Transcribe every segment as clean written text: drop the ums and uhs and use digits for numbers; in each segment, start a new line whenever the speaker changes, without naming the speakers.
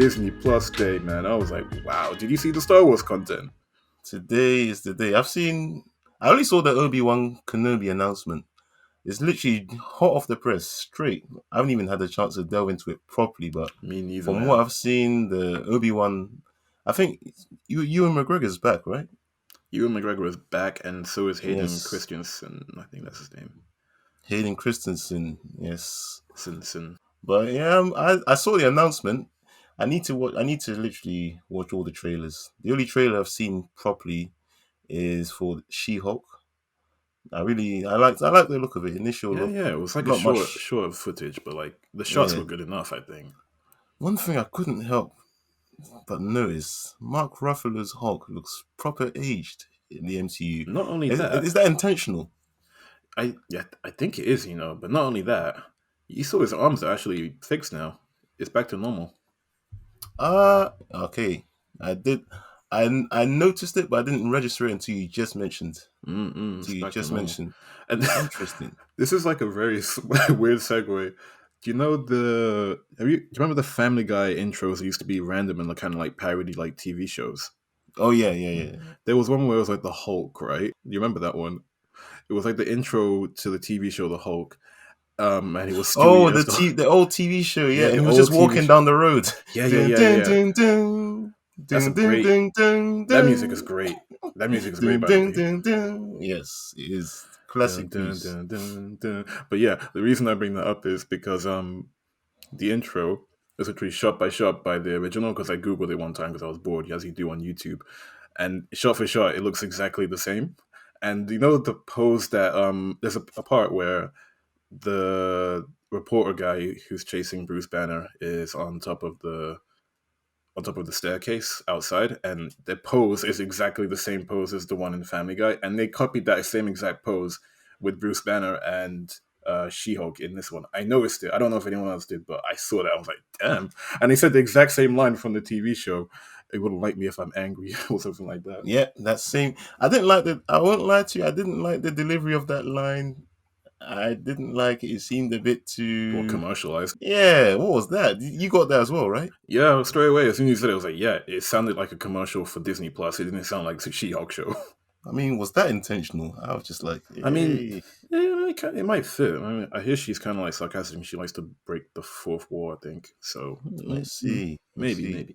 Disney Plus Day, man. I was like, wow. Did you see the Star Wars content?
Today is the day. I only saw the Obi-Wan Kenobi announcement. It's literally hot off the press, straight. I haven't even had a chance to delve into it properly, but
Me neither,
from
man.
what I've seen, the Obi-Wan, I think Ewan McGregor's back, right?
Ewan McGregor is back, and so is Hayden
Yes.
Christensen. I think that's his name.
Hayden Christensen, yes.
Sin.
But yeah, I saw the announcement. I need to watch. I need to literally watch all the trailers. The only trailer I've seen properly is for She-Hulk. I like the look of it. Initial look,
Yeah. It was like a
not much.
short footage, but like the shots
Yeah.
were good enough, I think.
One thing I couldn't help but notice, Mark Ruffalo's Hulk looks proper aged in the MCU.
Not only
Is,
that,
is that intentional?
I think it is, but not only that, you saw his arms are actually fixed now. It's back to normal.
Okay. I did. I noticed it, but I didn't register it until you just mentioned.
It's back to normal.
Mentioned.
And
Interesting.
this is like a very weird segue. Do you know do you remember the Family Guy intros that used to be random and kind of like parody like TV shows?
Oh yeah.
There was one where it was like the Hulk, right? You remember that one? It was like the intro to the TV show The Hulk. And it was Stewie
Oh,
as
the old TV show, yeah. And
the
he was
old
just
TV
walking
show.
down the road.
Yeah.
Dun, dun,
That's a
dun,
great.
dun, dun,
That
dun.
music is great. That music is great,
Dun,
by the
dun,
way.
dun, dun. Yes, it is classic blues.
Dun. But yeah, the reason I bring that up is because the intro is literally shot by the original, because I googled it one time because I was bored, as you do on YouTube, and shot for shot it looks exactly the same. And you know the pose that there's a part where the reporter guy who's chasing Bruce Banner is on top of the staircase outside, and the pose is exactly the same pose as the one in Family Guy, and they copied that same exact pose with Bruce Banner and She-Hulk in this one. I noticed it. I don't know if anyone else did, but I saw that. I was like, damn. And they said the exact same line from the TV show. It wouldn't like me if I'm angry or something like that.
Yeah, that same. I won't lie to you. I didn't like the delivery of that line. I didn't like it. It seemed a bit too.
Or commercialized.
Yeah, what was that? You got that as well, right?
Yeah, straight away. As soon as you said it, I was like, yeah, it sounded like a commercial for Disney Plus. It didn't sound like a She-Hulk show.
I mean, was that intentional? I was just like, hey.
I mean, yeah, it might fit. I mean, I hear she's kind of like sarcastic and she likes to break the fourth wall, I think. So,
let's see.
Maybe.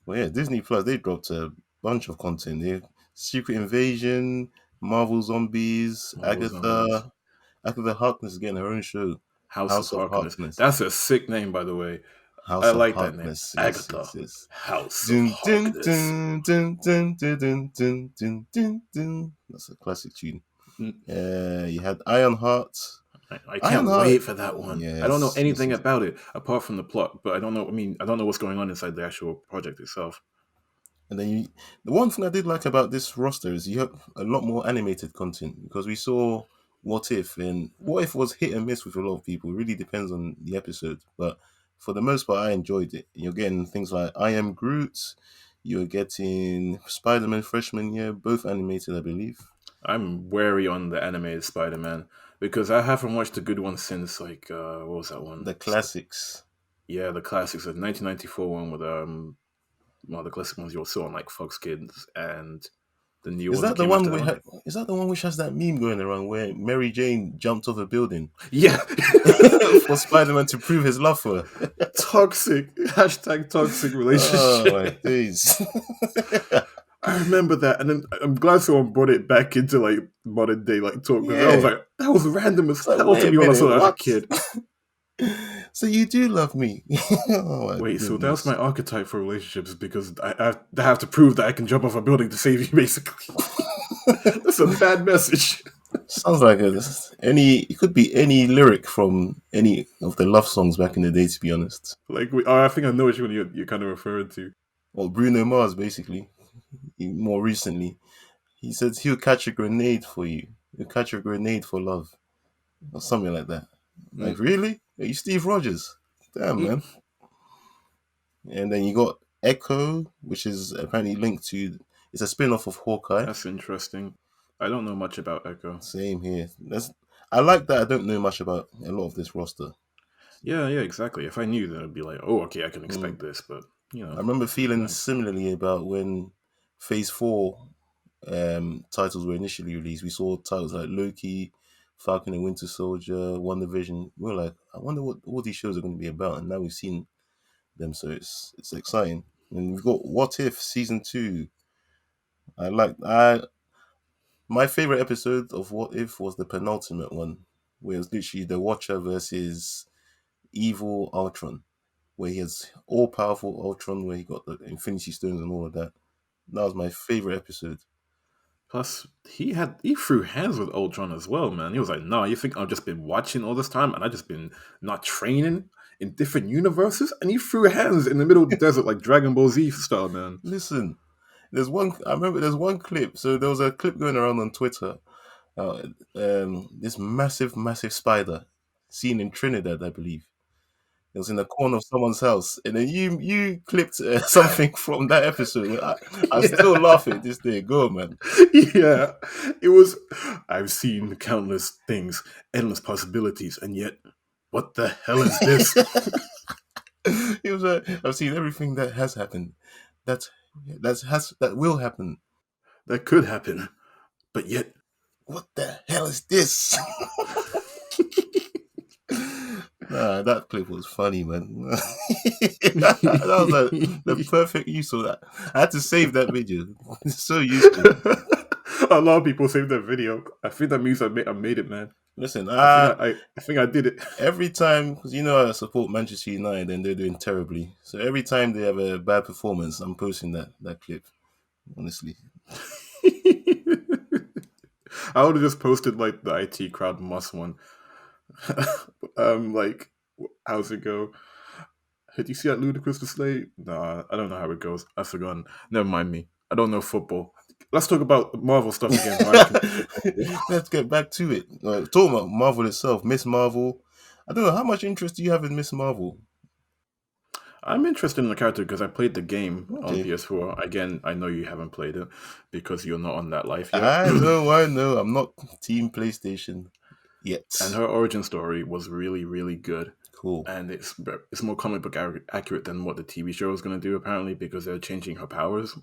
Well, yeah, Disney Plus, they dropped a bunch of content. They Secret Invasion, Marvel Zombies, Agatha Harkness is getting her own show.
House of Harkness. That's a sick name, by the way.
House
I
of
like
Harkness,
that name.
yes,
Agatha.
yes.
House of Harkness.
That's a classic tune. You had Ironheart.
I can't wait for that one. Yes, I don't know anything about it apart from the plot, but I don't know. I mean, I don't know what's going on inside the actual project itself.
And then the one thing I did like about this roster is you have a lot more animated content, because we saw What If, and What If was hit and miss with a lot of people. It really depends on the episode, but for the most part, I enjoyed it. You're getting things like I Am Groot. You're getting Spider-Man Freshman Year, both animated, I believe.
I'm wary on the animated Spider-Man because I haven't watched a good one since what was that one?
The classics.
Yeah, the classics. The 1994 one with one of the classic ones you saw on like Fox Kids, and the new one.
Is that the one which has that meme going around where Mary Jane jumped off a building?
Yeah,
for Spider-Man to prove his love for her.
Toxic relationship.
Oh my days.
I remember that, and then I'm glad someone brought it back into like modern day like talk. Yeah. I was like, that was random as hell to me when I saw that as a kid.
So you do love me?
Wait, so that's my archetype for relationships, because I have to prove that I can jump off a building to save you, basically. That's a bad message.
Sounds like it could be any lyric from any of the love songs back in the day, to be honest.
Like, I think I know which one you're kind of referring to.
Well, Bruno Mars, basically. More recently, he said he'll catch a grenade for you. He'll catch a grenade for love, or something like that. Like, really? Are you Steve Rogers? Damn, man. And then you got Echo, which is apparently linked to. It's a spin-off of Hawkeye.
That's interesting. I don't know much about Echo.
Same here. I like that I don't know much about a lot of this roster.
Yeah, yeah, exactly. If I knew, then it'd be like, oh, okay, I can
Mm.
expect this. But you
I
know,
remember feeling
nice.
similarly about when Phase 4 titles were initially released. We saw titles like Loki, Falcon and Winter Soldier, Wonder Vision. We were like, I wonder what all these shows are going to be about. And now we've seen them, so it's exciting. And we've got What If Season 2. I My favorite episode of What If was the penultimate one, where it was literally the Watcher versus evil Ultron, where he has all powerful Ultron, where he got the Infinity Stones and all of that. That was my favorite episode.
Plus, he threw hands with Ultron as well, man. He was like, "No, you think I've just been watching all this time and I just been not training in different universes?" And he threw hands in the middle of the desert like Dragon Ball Z style, man.
Listen, I remember there's one clip. So there was a clip going around on Twitter. Uh, this massive spider seen in Trinidad, I believe. It was in the corner of someone's house, and then you clipped something from that episode. I still
Yeah,
laugh at this day. Go, man.
yeah. It was. I've seen countless things, endless possibilities, and yet, what the hell is this?
It was I've seen everything that has happened. That that will happen.
That could happen, but yet.
What the hell is this? Nah, that clip was funny, man. That was like the perfect use of that. I had to save that video. It's so useful.
A lot of people saved that video. I think that means I made it, man.
Listen,
I think I did it.
every time, because you know I support Manchester United and they're doing terribly. So every time they have a bad performance, I'm posting that clip. Honestly,
I would have just posted like the IT crowd must one. Like how's it go? Did you see that ludicrous display? Nah, I don't know how it goes. I've forgotten. Never mind me. I don't know football. Let's talk about Marvel stuff again. So I can.
let's get back to it. Talking about Marvel itself, Miss Marvel. I don't know how much interest do you have in Miss Marvel.
I'm interested in the character because I played the game on
Okay,
PS4. Again, I know you haven't played it because you're not on that life yet.
I know, I know. I'm not Team PlayStation yet.
And her origin story was really, really good.
Cool.
And it's more comic book accurate than what the TV show is going to do apparently because they're changing her powers.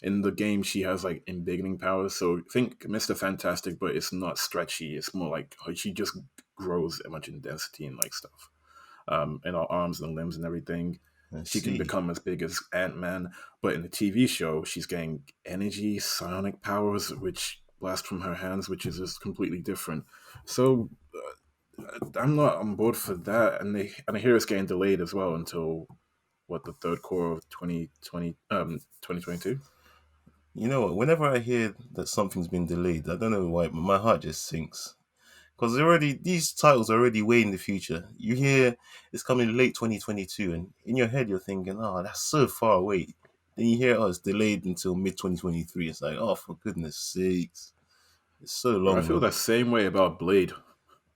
In the game, she has like embiggening powers. So think Mister Fantastic, but it's not stretchy. It's more like she just grows a much in density and like stuff. In her arms and limbs and everything.
I
She can
see.
become as big as Ant Man, but in the TV show, she's getting energy, psionic powers, which blast from her hands, which is just completely different. So I'm not on board for that, and I hear it's getting delayed as well until what the third quarter of 2022.
You know what? Whenever I hear that something's been delayed, I don't know why, but my heart just sinks. Because already these titles are already way in the future. You hear it's coming late 2022, and in your head you're thinking, "Oh, that's so far away." Then you hear, "Oh, it's delayed until mid 2023." It's like, "Oh, for goodness sakes, it's so
Bro, I
long,
feel
man."
that same way about Blade. I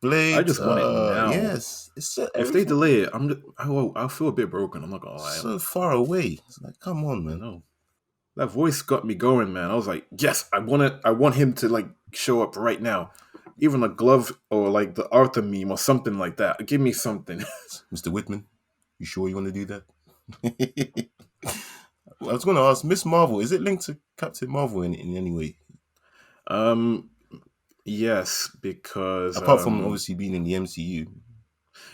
Blade,
just want it now.
yes, it's so,
If they
everything
delay it, I'll feel a bit broken. I'm not gonna lie.
so far away. It's like, come on,
I
man.
know. That voice got me going, man. I was like, yes, I want it. I want him to like show up right now. Even a glove or like the Arthur meme or something like that. Give me something.
Mr. Whitman, you sure you want to do that? I was going to ask, Miss Marvel, is it linked to Captain Marvel in any way?
um, yes, because
Apart from obviously being in the MCU.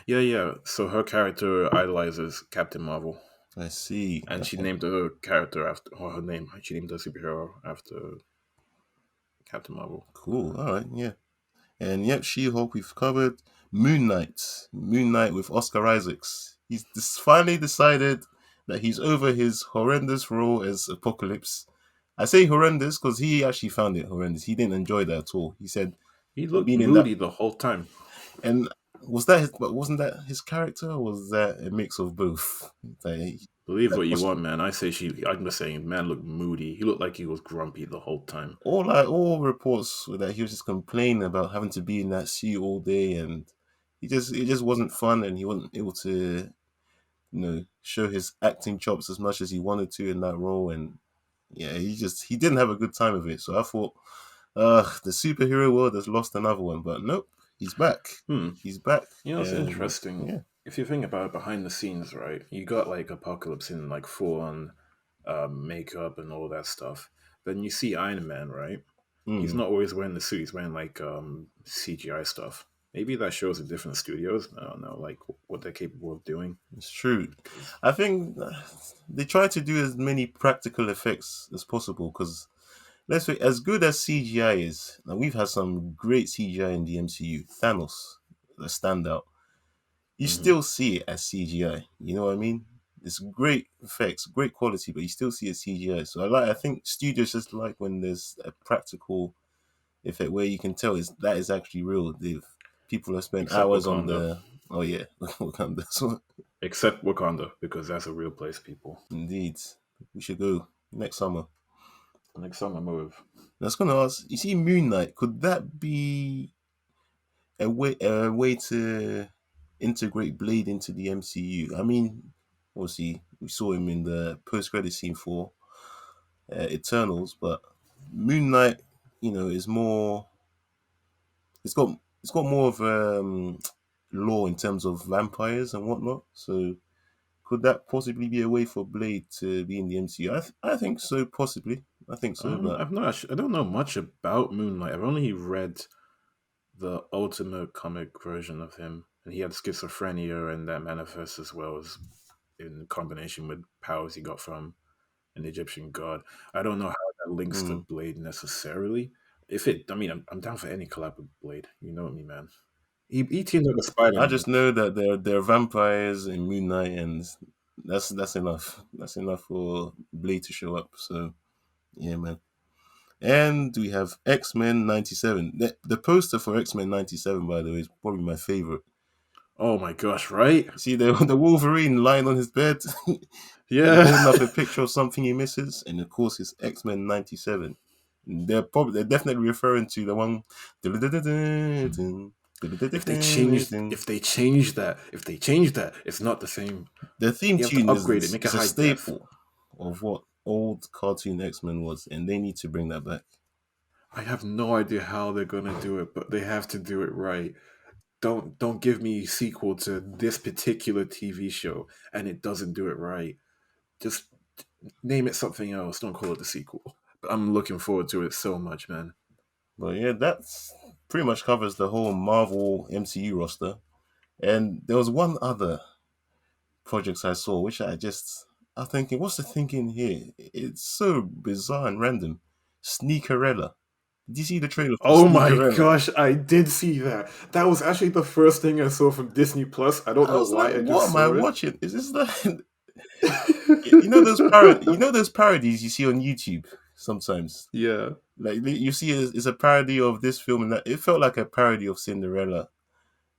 yeah, yeah. So her character idolizes Captain Marvel,
I see.
and she
Okay.
named her character after or her name. She named her superhero after Captain Marvel.
Cool. All right. Yeah. And yep, She-Hulk we've covered. Moon Knight. Moon Knight with Oscar Isaacs. Finally decided that he's over his horrendous role as Apocalypse. I say horrendous because he actually found it horrendous. He didn't enjoy that at all. He said
He looked
being in that.
moody the whole time.
And wasn't that his character, or was that a mix of both? Like,
Believe
that
what you
cost-
want, man. I say she. I'm just saying, man looked moody. He looked like he was grumpy the whole time.
all reports were that he was just complaining about having to be in that suit all day, and it just wasn't fun, and he wasn't able to show his acting chops as much as he wanted to in that role, and yeah, he didn't have a good time of it. So I thought, the superhero world has lost another one, but nope. He's back.
Hmm.
He's back,
You know, it's
and
interesting.
yeah.
If you think about it behind the scenes, right? You got like Apocalypse in like full on makeup and all that stuff. Then you see Iron Man, right? He's
Mm,
not always wearing the suit. He's wearing like CGI stuff. Maybe that shows the different studios. I don't know, like what they're capable of doing.
it's true.
'Cause-
I think they try to do as many practical effects as possible because let's say as good as CGI is, and we've had some great CGI in the MCU. Thanos, the standout. You
Mhm.
still see it as CGI. You know what I mean? It's great effects, great quality, but you still see it CGI. So I think studios just like when there's a practical effect where you can tell is that is actually real. They've People have spent
Except
hours on
Wakanda.
the. Oh yeah, Wakanda. So,
Except Wakanda, because that's a real place, people.
indeed, we should go next summer.
Next summer move.
I was gonna ask. You see, Moon Knight. Could that be a way to integrate Blade into the MCU? I mean, obviously, we saw him in the post-credit scene for Eternals, but Moon Knight, is more. It's got more of law in terms of vampires and whatnot. So could that possibly be a way for Blade to be in the MCU? I think so, possibly. I think so, but
I don't know much about Moonlight. I've only read the ultimate comic version of him, and he had schizophrenia, and that manifests as well as in combination with powers he got from an Egyptian god. I don't know how that links to
mm,
Blade necessarily. I mean, I'm down for any collab with Blade. You know me, man. He teamed up with Spider
I
Man.
just know that there are vampires in Moon Knight, and that's enough. That's enough for Blade to show up. So yeah, man. And we have X-Men 97. The poster for X-Men 97, by the way, is probably my favorite.
Oh my gosh, right?
You see the Wolverine lying on his bed,
Yeah.
holding up a picture of something he misses, and of course it's X-Men 97. They're definitely referring to the one.
If they change that, it's not the same.
The theme
You have to
tune
upgrade it, make it
is a
high def.
staple of what old cartoon X-Men was, and they need to bring that back.
I have no idea how they're gonna do it, but they have to do it right. Don't give me sequel to this particular TV show and it doesn't do it right. Just name it something else. Don't call it the sequel. But I'm looking forward to it so much, man.
But yeah, that's pretty much covers the whole Marvel MCU roster. And there was one other projects I saw, which I'm thinking, what's the thinking here? It's so bizarre and random. Sneakerella. Did you see the trailer for
Oh my
Sneakerella?
gosh, I did see that. That was actually the first thing I saw from Disney Plus. I don't
I
know
was like,
why I
what
just
am I
saw it.
watching? Is this like those parodies you see on YouTube sometimes?
Yeah.
Like you see it's a parody of this film and that it felt like a parody of Cinderella,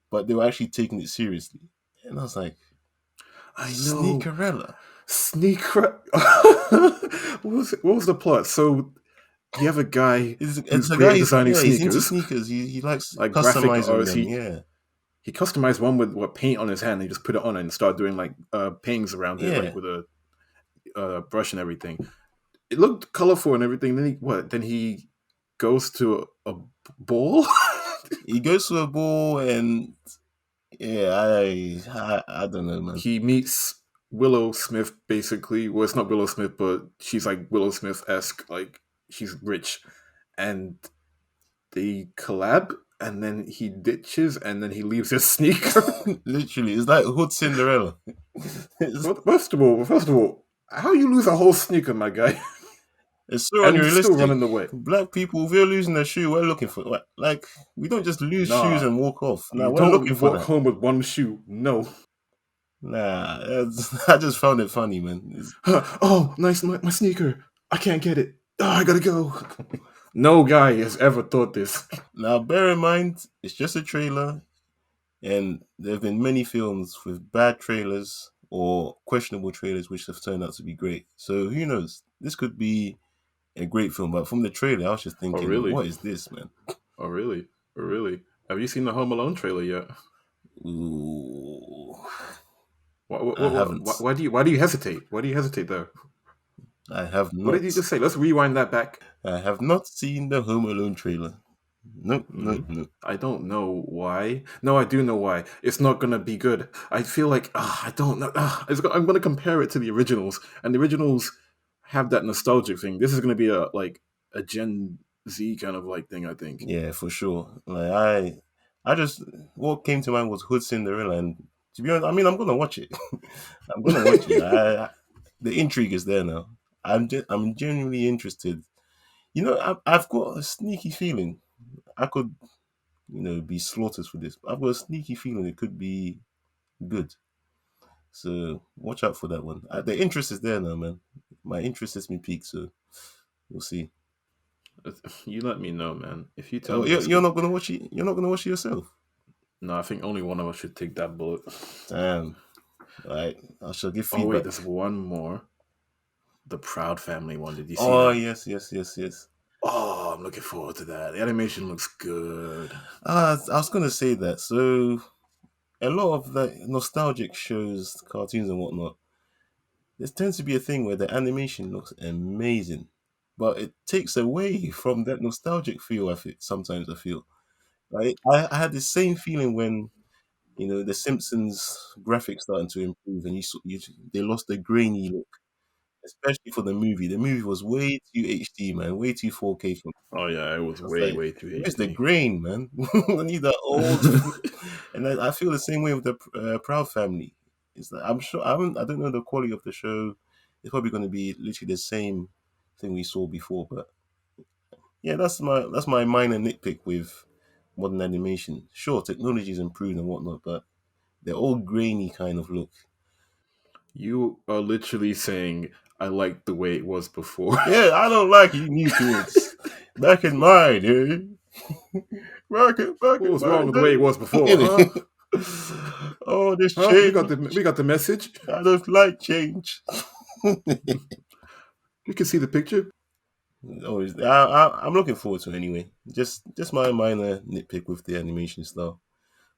but they were actually taking it seriously. And I was like,
I know.
Sneakerella.
Sneaker. What was the plot? So you have a guy
It's
who's
a guy.
great at designing
He's into
sneakers,
sneakers. He likes
like graphic
customizing
artists.
them.
He
Yeah,
he customized one with what paint on his hand. And he just put it on and started doing like paintings around it, like
yeah.
with a brush and everything. It looked colorful and everything. Then he what? Then he goes to a ball.
He goes to a ball and yeah, I don't know, man.
He meets Willow Smith. Basically, well, it's not Willow Smith, but she's like Willow Smith esque. Like she's rich, and they collab. And then he ditches, and then he leaves his sneaker.
Literally, it's like Hood Cinderella. it's,
First of all, how you lose a whole sneaker, my guy,
it's so
and still
unrealistic.
running away?
Black people, if we're losing a shoe, we're looking for like we don't just lose shoes
Nah,
and walk off. Nah,
you
we're looking
don't
for
walk
that.
home with one shoe. No.
Nah, I just found it funny, man.
Oh, nice, my sneaker. I can't get it. Oh, I gotta go. No guy has ever thought this.
Now, bear in mind, it's just a trailer, and there have been many films with bad trailers or questionable trailers which have turned out to be great. So who knows? This could be a great film, but from the trailer, I was just
Oh,
thinking,
really?
what is this, man?
Oh, really? Oh, really? Have you seen the Home Alone trailer yet?
Ooh, I
Why,
haven't.
why do you hesitate? Why do you hesitate there?
I have
What did
not.
you just say? Let's rewind that back.
I have not seen the Home Alone trailer. Nope, nope,
Mm,
nope.
I don't know why. No, I do know why. It's not gonna be good. I feel like I don't know. I'm gonna compare it to the originals, and the originals have that nostalgic thing. This is gonna be a Gen Z kind of like thing. I think.
Yeah, for sure. Like I just what came to mind was Hood Cinderella, and to be honest, I mean, I'm gonna watch it. I'm gonna watch it. The intrigue is there now. I'm genuinely interested. You know, I've got a sneaky feeling I could, be slaughtered for this. I've got a sneaky feeling it could be good. So watch out for that one. The interest is there now, man. My interest has been peaked, so we'll see.
You let me know, man. If you tell
Oh,
me it's
you're
good,
not gonna watch it. You're not gonna watch it yourself.
no, I think only one of us should take that bullet.
Damn. All right, I shall give
Oh wait,
feedback.
there's one more. The Proud Family one. Did you see
Oh
that?
yes, yes, yes, yes.
Oh, I'm looking forward to that. The animation looks good.
I was gonna say that. So a lot of the nostalgic shows, cartoons, and whatnot, there tends to be a thing where the animation looks amazing, but it takes away from that nostalgic feel. I feel sometimes I feel like I had the same feeling when the Simpsons graphics started to improve, and they lost the grainy look, especially for the movie. The movie was way too HD, man, way too 4K for me.
Oh yeah, it was
I was
way
like,
way too
where's the
HD.
grain, man? I need that old school. And I feel the same way with the Proud Family. It's like I'm sure I don't know the quality of the show. It's probably going to be literally the same thing we saw before, but yeah, that's my minor nitpick with modern animation. Sure, technology's improved and whatnot, but they're all grainy kind of look.
You are literally saying I like the way it was before.
Yeah, I don't like you new kids. Back in my day, back
What
in
was
my
wrong with the way it was before, huh?
day. Oh, this
Huh? We
change.
got the message.
I don't like change.
We can see the picture.
Always, I'm looking forward to it anyway. Just my minor nitpick with the animation style,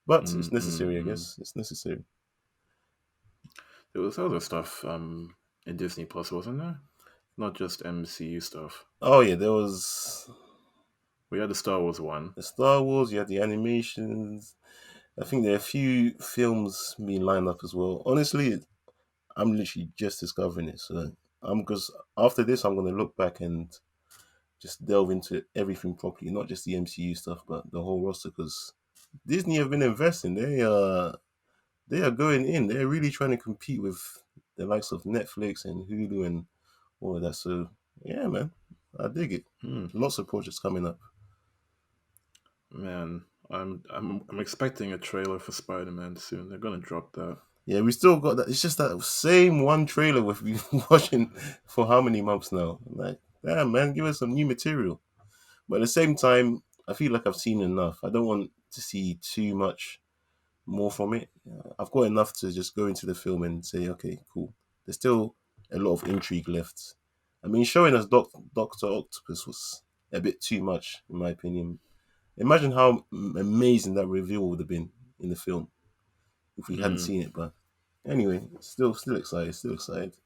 but it's necessary, I
Mm.
guess. It's necessary.
There was other stuff in Disney Plus, wasn't there? Not just MCU stuff.
Oh yeah, there was
We had the Star Wars one.
the Star Wars. You had the animations. I think there are a few films being lined up as well. Honestly, I'm literally just discovering it. So I'm because after this, I'm gonna look back and just delve into everything properly, not just the MCU stuff, but the whole roster. Because Disney have been investing. They are going in. They're really trying to compete with the likes of Netflix and Hulu and all of that. So yeah, man, I dig it.
Hmm.
Lots of projects coming up.
Man, I'm expecting a trailer for Spider-Man soon. They're gonna drop that.
Yeah, we still got that. It's just that same one trailer we've been watching for how many months now. Like, damn, man, give us some new material. But at the same time, I feel like I've seen enough. I don't want to see too much more from it. I've got enough to just go into the film and say, okay, cool. There's still a lot of intrigue left. I mean, showing us Doctor Octopus was a bit too much, in my opinion. Imagine how amazing that reveal would have been in the film if we hadn't
Hmm.
seen it. But anyway, still excited. Still excited.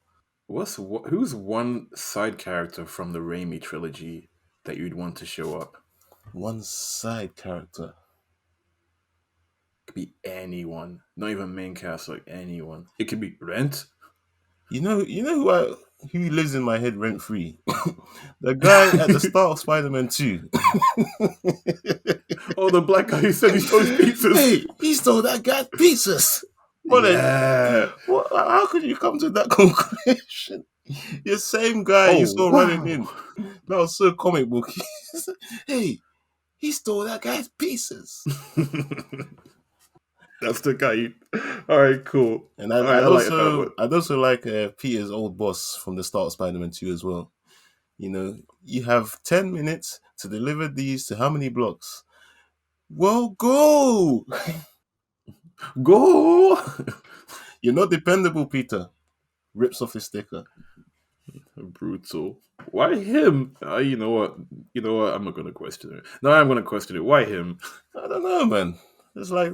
Who's one side character from the Raimi trilogy that you'd want to show up?
One side character.
Could be anyone, not even main cast, like anyone. It could be Rent.
You know who lives in my head rent free? The guy at the start of Spider-Man 2.
Oh, the black guy who said he stole his pizzas.
Hey, he stole that guy's pizzas. What?
Yeah.
How could you come to that conclusion? The same guy you
Oh
saw running
wow.
in. That was so comic book. Hey, he stole that guy's pizzas.
That's the guy. All right, cool.
And
All right, I like that one.
I'd also like Peter's old boss from the start of Spider-Man 2 as well. You have 10 minutes to deliver these to how many blocks? Well, go!
Go.
You're not dependable, Peter. Rips off his sticker.
Brutal. Why him? You know what? You know what? I'm not gonna question it. No, I'm gonna question it. Why him?
I don't know, man. It's like,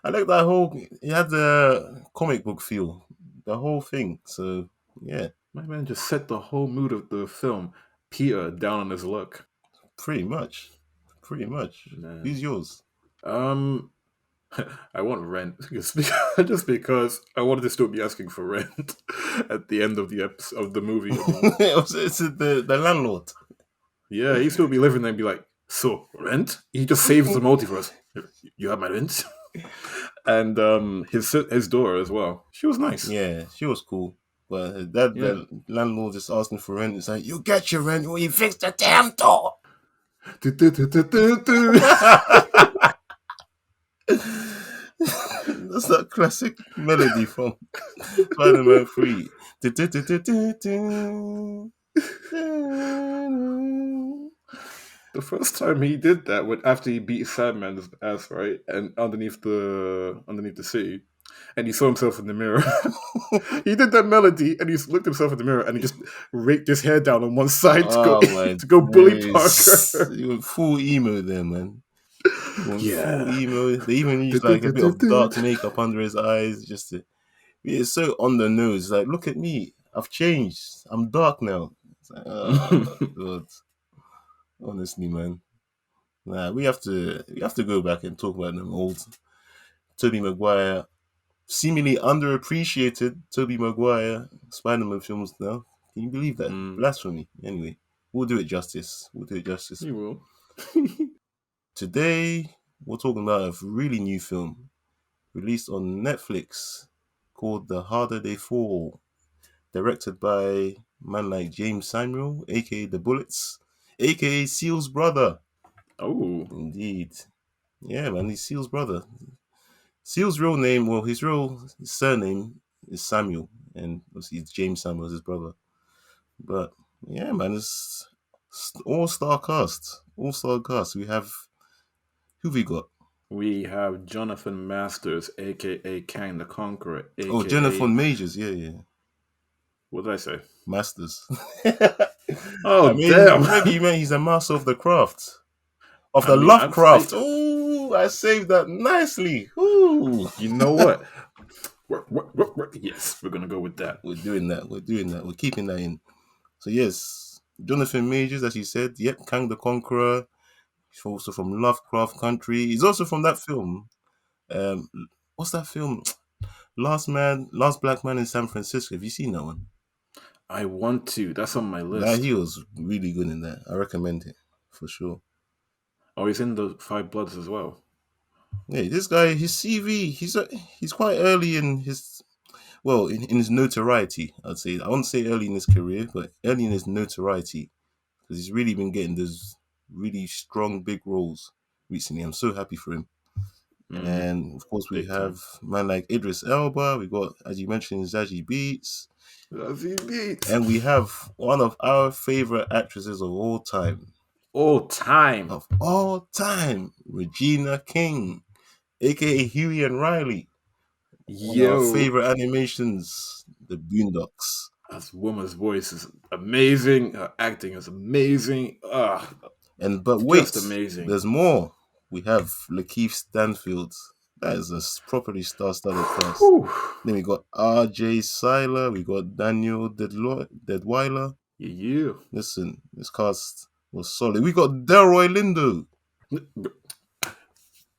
I like that whole, he had the comic book feel, the whole thing. So, yeah,
My man just set the whole mood of the film. Peter down on his luck.
pretty much. pretty much.
Man.
Who's yours?
Um, I want rent just because I wanted to still be asking for rent at the end of the episode of the movie. I mean,
It's the landlord.
yeah, he'd still be living there and be like, "So rent?" He just saves the multiverse. You have my rent, and his daughter as well. She was nice.
Yeah, she was cool. But that
Yeah.
the landlord just asking for rent. It's like, you get your rent when you fix the damn door. That's that classic melody from Spider-Man 3.
The first time he did that, when after he beat Sandman's ass, right, and underneath the city, and he saw himself in the mirror. He did that melody, and he looked himself in the mirror, and he just raked his hair down on one side to go
Oh my
to go bully
days.
Parker.
You went full emo there, man. You went full
Yeah.
emo. They even used like a bit of dark makeup under his eyes just to. It's so on the nose. Like, look at me. I've changed. I'm dark now. It's like, oh god. Honestly, man. Nah, we have to go back and talk about them old Tobey Maguire, seemingly underappreciated Tobey Maguire Spider-Man films now. Can you believe that?
Mm,
Blasphemy. Anyway, we'll do it justice. We'll do it justice.
he will.
Today, we're talking about a really new film released on Netflix called The Harder They Fall, directed by a man like James Samuel, aka The Bullets, aka Seal's brother.
Oh,
Indeed. Yeah, man, he's Seal's brother. Seal's real name, well, his surname is Samuel, and obviously it's James Samuel, his brother. But yeah, man, it's all-star cast. All-star cast. Who we got?
we have Jonathan Masters, aka Kang the Conqueror,
Oh, Jennifer
aka
Majors. Yeah, yeah.
what did I say?
Masters.
Oh,
I mean,
damn!
maybe you meant he's a master of the craft. Of
I
the
mean,
Lovecraft. Ooh, I saved that nicely. Ooh.
you know what? Yes, we're gonna go with that.
We're doing that. We're doing that. We're keeping that in. So yes, Jonathan Majors, as you said, yep, Kang the Conqueror. He's also from Lovecraft Country. He's also from that film. Um, what's that film? Last Black Man in San Francisco. Have you seen that one?
I want to. That's on my
That
list.
he was really good in that. I recommend it for sure.
Oh, he's in the Five Bloods as well.
Yeah, this guy, his CV, he's quite early in his in his notoriety. I'd say I won't say early in his career, but early in his notoriety because he's really been getting those really strong big roles recently. I'm so happy for him.
Mm,
And of course, we
big time.
have man like Idris Elba. We got, as you mentioned, Zazie Beetz,
Zazie Beetz.
and we have one of our favorite actresses of all time,
All time.
Regina King, aka Huey and Riley. One of our
Yo.
favorite animations, The Boondocks.
That woman's voice is amazing. Her acting is amazing.
But
Just
wait,
amazing.
there's more. We have Lakeith Stanfield. That is a properly star-studded cast.
Whew.
Then we got R.J. Cyler. We got Danielle Deadwyler.
Yeah.
Listen, this cast was solid. We got Delroy Lindo.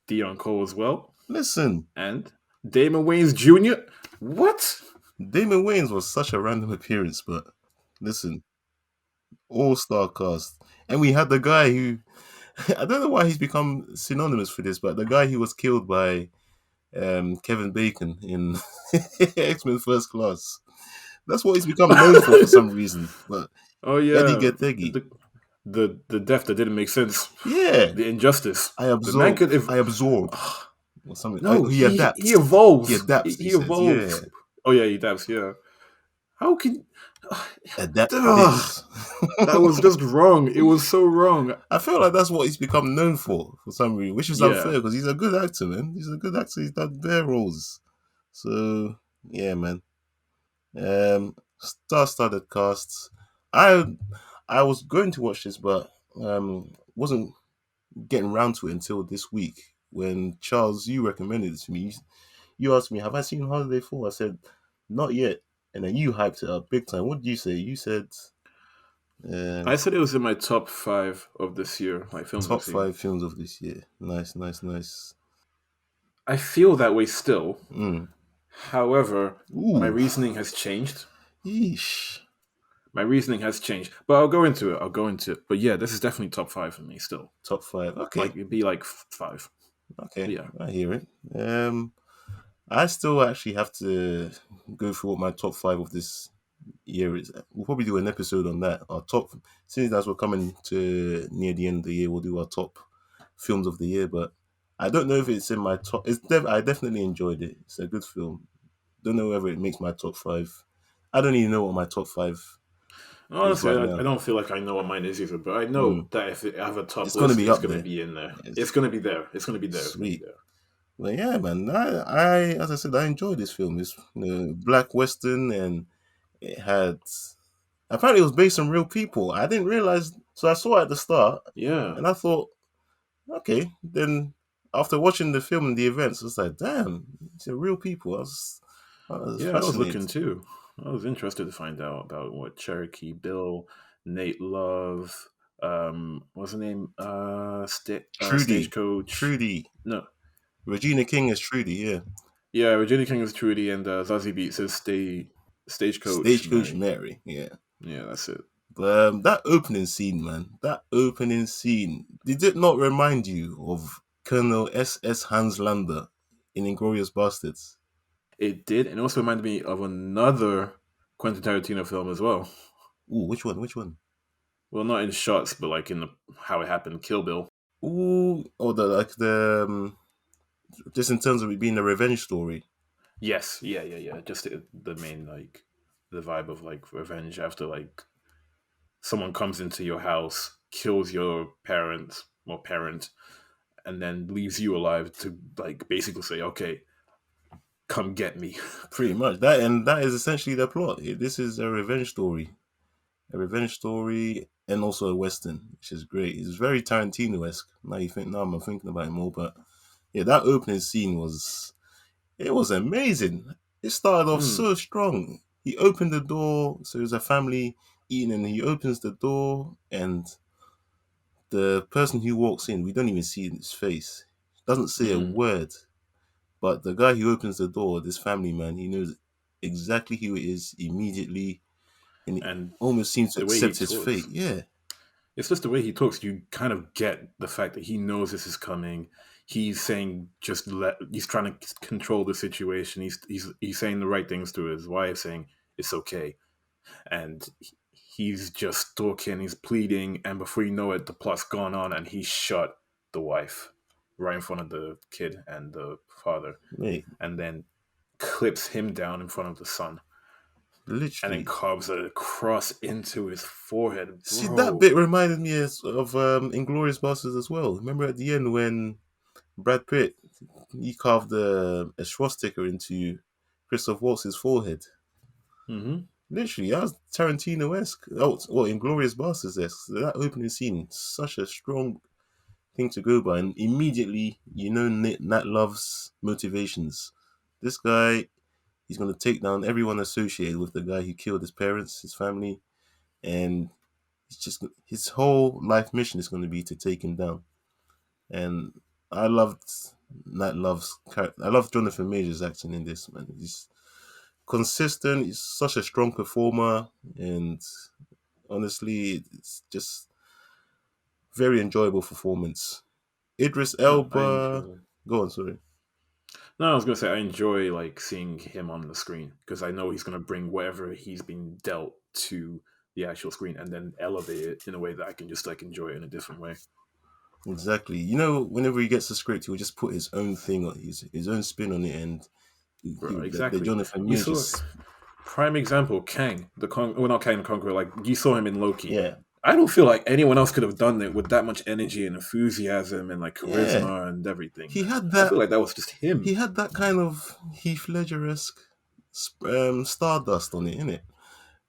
Deon Cole as well.
Listen,
And Damon Wayans Jr. What?
Damon Wayans was such a random appearance, but listen, all-star cast. And we had the guy who, I don't know why he's become synonymous for this, but the guy who was killed by Kevin Bacon in X-Men First Class. That's what he's become known for some reason. But
Oh
Eddie
yeah.
Gathegi.
The death that didn't make sense.
Yeah.
The injustice.
I
The man
absorb.
could
I absorb. Or something.
no,
He
he
adapts.
evolves.
He adapts, he
He
says. Yeah.
evolves. Oh yeah, he adapts, yeah. How can
Adapt
Ugh,
this.
that was just wrong. It was so wrong.
I feel like that's what he's become known for some reason, which is
Yeah.
unfair because he's a good actor, man. He's a good actor. He's done bare roles. So, yeah, man. Star-studded casts. I I was going to watch this, but wasn't getting round to it until this week when Charles, you recommended it to me. You asked me, "Have I seen Holiday 4?" I said, "Not yet," and then you hyped it up big time. What did you say? You said, Um,
I said it was in my top five of this year, like films I've
Top
seen.
five films of this year. Nice, nice, nice.
I feel that way still.
Mm.
However, my
Ooh,
reasoning has changed.
yeesh.
My reasoning has changed, but I'll go into it. I'll go into it. But yeah, this is definitely top five for me still.
Top five. Okay,
Like it'd be like five.
okay.
But yeah,
I hear it. I still actually have to go through what my top five of this year is. We'll probably do an episode on that. Our top, since as we're coming to near the end of the year, we'll do our top films of the year. But I don't know if it's in my top. I definitely enjoyed it. It's a good film. Don't know whether it makes my top five. I don't even know what my top five is
honestly,
right
I
now.
don't feel like I know what mine is either. But I
Hmm.
know that if I have a top
It's gonna
list,
be
it's
up
gonna
there.
be in there. It's
It's
gonna be there. It's gonna be there. It's gonna be
sweet.
there.
Well, yeah, man. As I said, I enjoyed this film. It's black western, and it had apparently it was based on real people. I didn't realize, so I saw it at the start,
Yeah,
and I thought, okay. Then after watching the film and the events, I was like, damn, it's a real people. I was
yeah. I was looking
fascinated.
too. I was interested to find out about what Cherokee Bill, Nate Love, what's the name?
Trudy,
Stagecoach.
Trudy,
No,
Regina King is Trudy. Yeah,
yeah, Regina King is Trudy, and Zazie Beetz is Stagecoach
Stagecoach
Mary.
Mary. Yeah.
Yeah, that's it.
But that opening scene, man, that opening scene, did it not remind you of Colonel S.S. Hans Lander in Inglorious Bastards?
It did, and also reminded me of another Quentin Tarantino film as well.
Ooh, which one? Which one?
Well, not in shots, but like in how it happened, Kill Bill.
Ooh, or just in terms of it being a revenge story.
Yes, yeah, yeah, yeah. Just the main like the vibe of like revenge after like someone comes into your house, kills your parents or parent, and then leaves you alive to like basically say, okay, come get me.
Pretty much that, and that is essentially the plot. This is a revenge story, and also a western, which is great. It's very Tarantino esque. Now I'm thinking about it more, but yeah, that opening scene was amazing. It started off
Mm,
so strong. He opened the door, so there's a family eating, and he opens the door, and the person who walks in, we don't even see his face. Doesn't say a
mm.
word. But the guy who opens the door, this family man, he knows exactly who it is immediately, and it
And
almost seems to
the way he
accept his fate.
talks,
Yeah,
it's just the way he talks. You kind of get the fact that he knows this is coming. He's saying just let. He's trying to control the situation. He's saying the right things to his wife, saying it's okay, and he's just talking. He's pleading, and before you know it, the plot's gone on, and he shot the wife right in front of the kid and the father,
mate,
and then clips him down in front of the son, and then
literally.
carves a cross into his forehead,
See, that
bro.
bit reminded me of Inglorious Bastards as well. Remember at the end when Brad Pitt he carved a swastika into Christoph Waltz's forehead.
Mm-hmm.
Literally, that was Tarantino esque. Oh, well, Inglorious Bastards esque. That opening scene, such a strong thing to go by, and immediately you know Nat Love's motivations. This guy, he's gonna take down everyone associated with the guy who killed his parents, his family, and it's just his whole life mission is going to be to take him down. And I loved Nat Love's character. I love Jonathan Major's acting in this, man. He's consistent. He's such a strong performer, and honestly, it's just very enjoyable performance. Idris
No, I
Elba.
enjoy.
Go on, sorry.
No, I was gonna say I enjoy like seeing him on the screen because I know he's gonna bring whatever he's been dealt to the actual screen and then elevate it in a way that I can just like enjoy it in a different way.
Exactly. Whenever he gets a script, he'll just put his own thing on his own spin on it, and
Bro,
the
exactly.
Jonathan
You saw
Majors.
prime example Kang, well not Kang the Conqueror. Like you saw him in Loki.
Yeah,
I don't feel like anyone else could have done it with that much energy and enthusiasm and like
yeah.
charisma and everything,
He
man.
had
I
that
feel like that was just him.
he had that kind of Heath Ledger esque stardust on it, innit?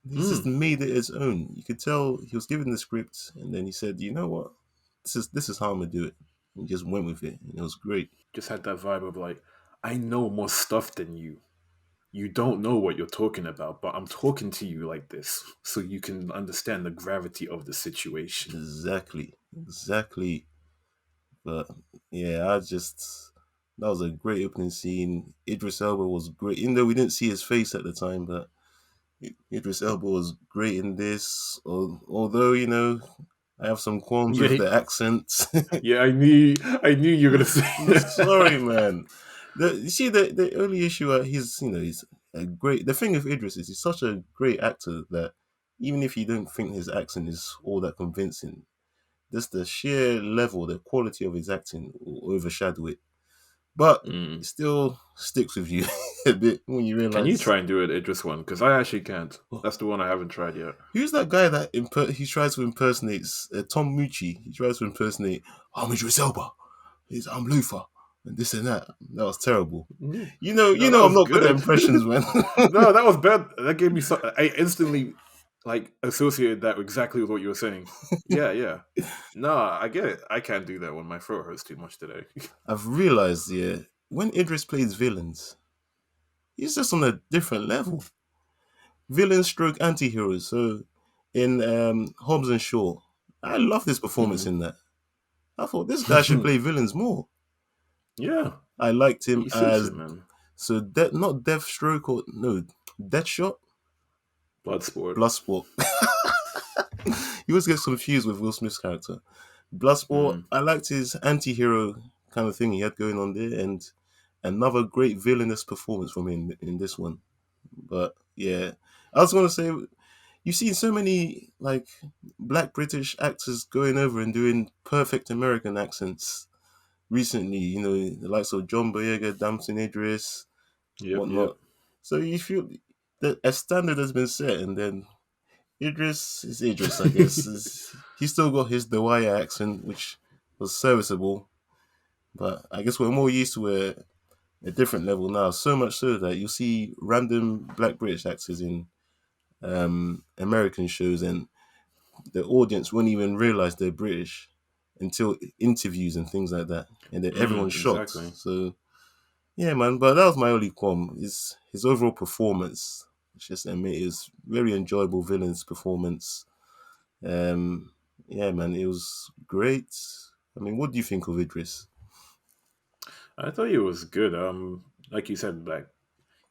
He just
Mm,
made it his own. You could tell he was given the script, and then he said, "You know what? This is how I'm gonna do it." And he just went with it, and it was great.
just had that vibe of like I know more stuff than you. you don't know what you're talking about, but I'm talking to you like this so you can understand the gravity of the situation.
Exactly, exactly. But yeah, that was a great opening scene. Idris Elba was great, even though we didn't see his face at the time. But Idris Elba was great in this. Although I have some qualms with
Yeah,
the accent.
yeah, I knew you were gonna say
Sorry,
that.
man. You see, the only issue he's a great. The thing with Idris is he's such a great actor that even if you don't think his accent is all that convincing, just the sheer level, the quality of his acting will overshadow it. But it
Mm.
still sticks with you a bit when you
Can you
realize
try and do it, Idris one? Because I actually can't. That's the one I haven't tried yet.
who's that guy that he tries to impersonate Tom Mucci. He tries to impersonate I'm Idris Elba. I'm Luther and this and that. That was terrible.
Mm.
You
No, that
know I'm
was
not good at
good.
impressions, man.
No, that was bad. That gave me so. I instantly like associated that exactly with what you were saying. Yeah, yeah. No, I get it. I can't do that when my throat hurts too much today.
I've realized, yeah, when Idris plays villains, he's just on a different level. Villain stroke anti-heroes. So in Hobbs and Shaw, I love his performance in that. I thought this guy should play villains more.
Yeah,
I liked him
he suits
as
it, man.
not Deathstroke or no Deathshot,
Bloodsport.
Bloodsport. He always gets confused with Will Smith's character. Bloodsport.
Mm.
I liked his anti-hero kind of thing he had going on there, and another great villainous performance from him in this one. But yeah, I was gonna say you've seen so many like black British actors going over and doing perfect American accents recently. The likes of John Boyega, Damson Idris,
Yep, yep.
whatnot. So you feel that a standard has been set, and then Idris is Idris, I guess. He's still got his Dewaya accent, which was serviceable, but I guess we're more used to a different level now. So much so that you see random black British actors in American shows, and the audience won't even realize they're British until interviews and things like that, and then everyone's shocked.
Exactly.
So yeah, man. But that was my only qualm. Is his overall performance. It's just it was very enjoyable villain's performance. Um, yeah, man, it was great. I mean, what do you think of Idris?
I thought he was good. Like you said, like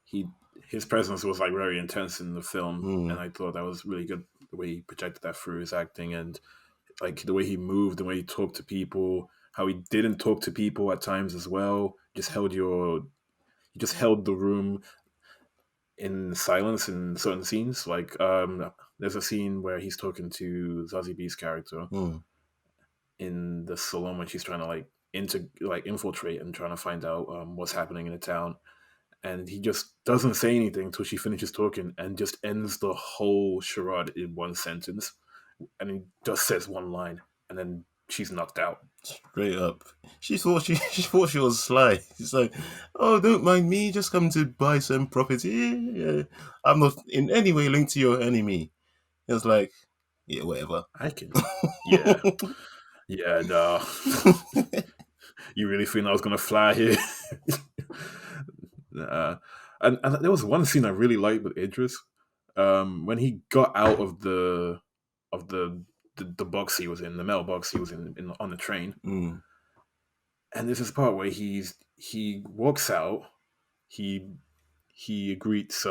he his presence was like very intense in the film, and
Mm,
I thought that was really good the way he projected that through his acting and like the way he moved, the way he talked to people, how he didn't talk to people at times as well. He just held the room in silence in certain scenes. Like there's a scene where he's talking to Zazie B's character
mm.
in the salon when she's trying to infiltrate and trying to find out what's happening in the town, and he just doesn't say anything until she finishes talking and just ends the whole charade in one sentence, and he just says one line, and then she's knocked out.
Straight up, she thought she was sly. She's like, "Oh, don't mind me, just come to buy some property. Yeah, I'm not in any way linked to your enemy." It's like, yeah, whatever.
I can, yeah, yeah, no. You really think I was gonna fly here? Nah. And there was one scene I really liked with Idris, when he got out of of the the box he was in, the metal box he was in on the train,
Mm.
and there's this part where he walks out, he he greets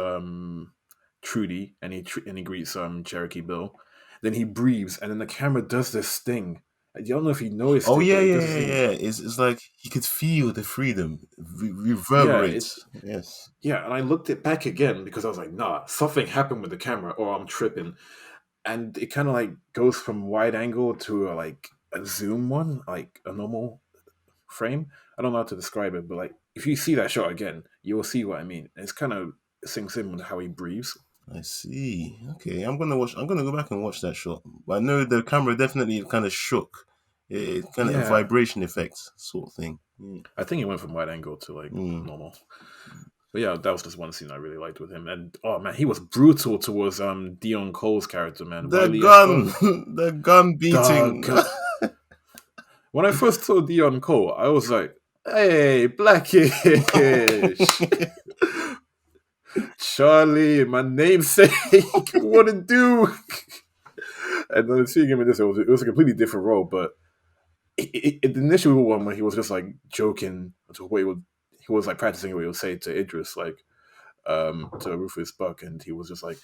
Trudy, and he greets Cherokee Bill, then he breathes, and then the camera does this thing. I don't know if he noticed
Oh
it,
yeah,
but it
yeah,
does this
yeah,
thing.
yeah. It's like he could feel the freedom
Yeah,
reverberate.
it
Yes,
yeah, and I looked it back again because I was like, nah, something happened with the camera, or I'm tripping. And it kind of like goes from wide angle to like a zoom one, like a normal frame. I don't know how to describe it, but like if you see that shot again, you'll see what I mean. It's kind of sinks in with how he breathes.
I see. Okay, I'm gonna watch. I'm gonna go back and watch that shot. But I know the camera definitely kind of shook. It kind of a
Yeah,
vibration effect sort of thing.
I think it went from wide angle to like
Mm.
normal. But yeah, that was just one scene I really liked with him. And oh man, he was brutal towards Deon Cole's character, man,
The
Wiley Esper.
gun, the gun beating.
Dog. When I first saw Deon Cole, I was like, "Hey, Blackish." Charlie, my namesake, what to do? And then seeing him in this, it was a completely different role. But the initial one when he was just like joking to what he was like practicing what he would say to Idris, like to Rufus Buck, and he was just like,